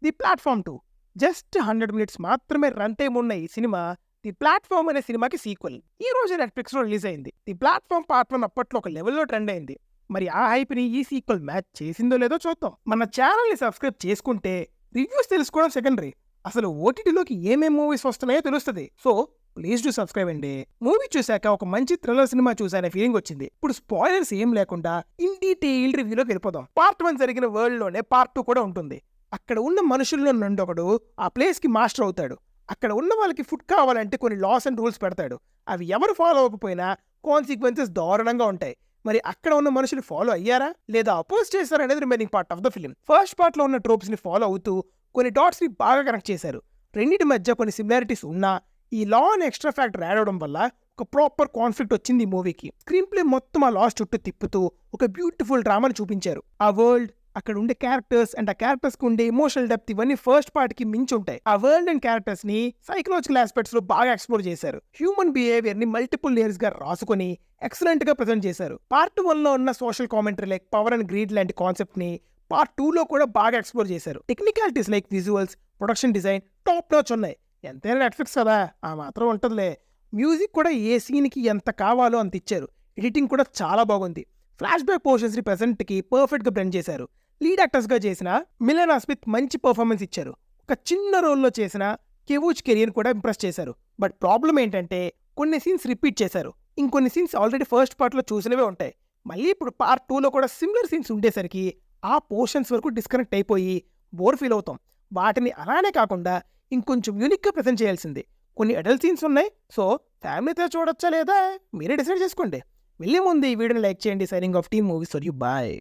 The platform 2. Just 100 minutes మాత్రమే run time ఉన్న ఈ సినిమా ది ప్లాట్ఫామ్ అనే సినిమాకి సీక్వెల్. ఈ రోజు నెట్ఫ్లిక్స్ లో రిలీజ్ అయింది. ది ప్లాట్ఫామ్ పార్ట్ 1 అప్పట్లో ఒక లెవెల్లో ట్రెండ్ అయింది. మరి ఆ హైప్ ని ఈ సీక్వెల్ మ్యాచ్ చేసిందో లేదో చూద్దాం. మన ఛానల్ ని సబ్స్క్రైబ్ చేసుకుంటే రివ్యూస్ తెలుసుకోవడం సెకండరీ, అసలు ఓటీటీలోకి ఏమేం మూవీస్ వస్తున్నాయో తెలుస్తుంది. సో ప్లీజ్ డు సబ్స్క్రైబ్ అండి. మూవీ చూశాక ఒక మంచి థ్రిల్లర్ సినిమా చూసానే ఫీలింగ్ వచ్చింది. ఇప్పుడు స్పాయిలర్స్ ఏం లేకుండా ఇన్ డీటెయిల్డ్ రివ్యూలోకి వెళ్ళిపోదాం. పార్ట్ 1 జరిగిన వరల్డ్ లోనే పార్ట్ 2 కూడా ఉంటుంది. అక్కడ ఉన్న మనుషుల్లో నుండి ఒకడు ఆ ప్లేస్ కి మాస్టర్ అవుతాడు. అక్కడ ఉన్న వాళ్ళకి ఫుడ్ కావాలంటే కొన్ని లాస్ అండ్ రూల్స్ పెడతాడు. అవి ఎవరు ఫాలో అవ్వకపోయినా కాన్సిక్వెన్సెస్ దారుణంగా ఉంటాయి. మరి అక్కడ ఉన్న మనుషులు ఫాలో అయ్యారా లేదా అపోజ్ చేశారా అనేది remaining part of the film. First part లో ఉన్న ట్రోప్స్ ని ఫాలో అవుతూ కొన్ని డాట్స్ ని బాగా కనెక్ట్ చేశారు. రెండింటి మధ్య కొన్ని సిమిలారిటీస్ ఉన్నా ఈ law and extra factor add అవడం వల్ల ఒక ప్రాపర్ కాన్ఫ్లిక్ట్ వచ్చింది ఈ మూవీకి. స్క్రీన్ ప్లే మొత్తం ఆ లాస్ చుట్టూ తిప్పుతూ ఒక బ్యూటిఫుల్ డ్రామాని చూపించారు. ఆ వరల్డ్, అక్కడ ఉండే క్యారెక్టర్స్ అండ్ ఆ క్యారెక్టర్స్ కి ఉండే ఎమోషనల్ డెప్త్ ఇవన్నీ ఫస్ట్ పార్ట్ కి మించి ఉంటాయి. ఆ వరల్డ్ అండ్ క్యారెక్టర్స్ ని సైకలాజికల్ ఆస్పెక్ట్స్ లో బాగా ఎక్స్ప్లోర్ చేశారు. హ్యూమన్ బిహేవియర్ ని మల్టిపుల్ లేయర్స్ గా రాసుకొని ఎక్సలెంట్ గా ప్రెజెంట్ చేశారు. పార్ట్ 1 లో ఉన్న social commentary like power and greed లాంటి కాన్సెప్ట్ ని పార్ట్ 2 లో కూడా బాగా ఎక్స్ప్లోర్ చేశారు. Technicalities like visuals, production design top notch ఉన్నాయి. ఎంతైనా నెట్ఫ్లిక్స్ కదా, ఆ మాత్రం ఉంటుందిలే. మ్యూజిక్ కూడా ఏ సీన్కి ఎంత కావాలో అంత ఇచ్చారు. ఎడిటింగ్ కూడా చాలా బాగుంది. ఫ్లాష్ బ్యాక్ పోర్షన్స్ ని ప్రెజెంట్ కి పర్ఫెక్ట్ గా బ్లెండ్ చేశారు. లీడ్ యాక్టర్స్ గా చేసిన మిలనా స్మిత్ మంచి పర్ఫార్మెన్స్ ఇచ్చారు. ఒక చిన్న రోల్లో చేసిన కెవూచ్ కెరియర్ కూడా ఇంప్రెస్ చేశారు. బట్ ప్రాబ్లం ఏంటంటే కొన్ని సీన్స్ రిపీట్ చేశారు. ఇంకొన్ని సీన్స్ ఆల్రెడీ ఫస్ట్ పార్ట్ లో చూసినవే ఉంటాయి. మళ్ళీ ఇప్పుడు పార్ట్ 2 లో కూడా సిమిలర్ సీన్స్ ఉండేసరికి ఆ పోర్షన్స్ వరకు డిస్కనెక్ట్ అయిపోయి బోర్ ఫీల్ అవుతాం. వాటిని అలానే కాకుండా ఇంకొంచెం యూనిక్ గా ప్రెజెంట్ చేయాల్సింది. కొన్ని అడల్ట్ సీన్స్ ఉన్నాయి. సో ఫ్యామిలీతో చూడొచ్చా లేదా మీరే డిసైడ్ చేసుకోండి. వెళ్ళే ముందు ఈ వీడియోని లైక్ చేయండి. Signing off team movies for you. Bye.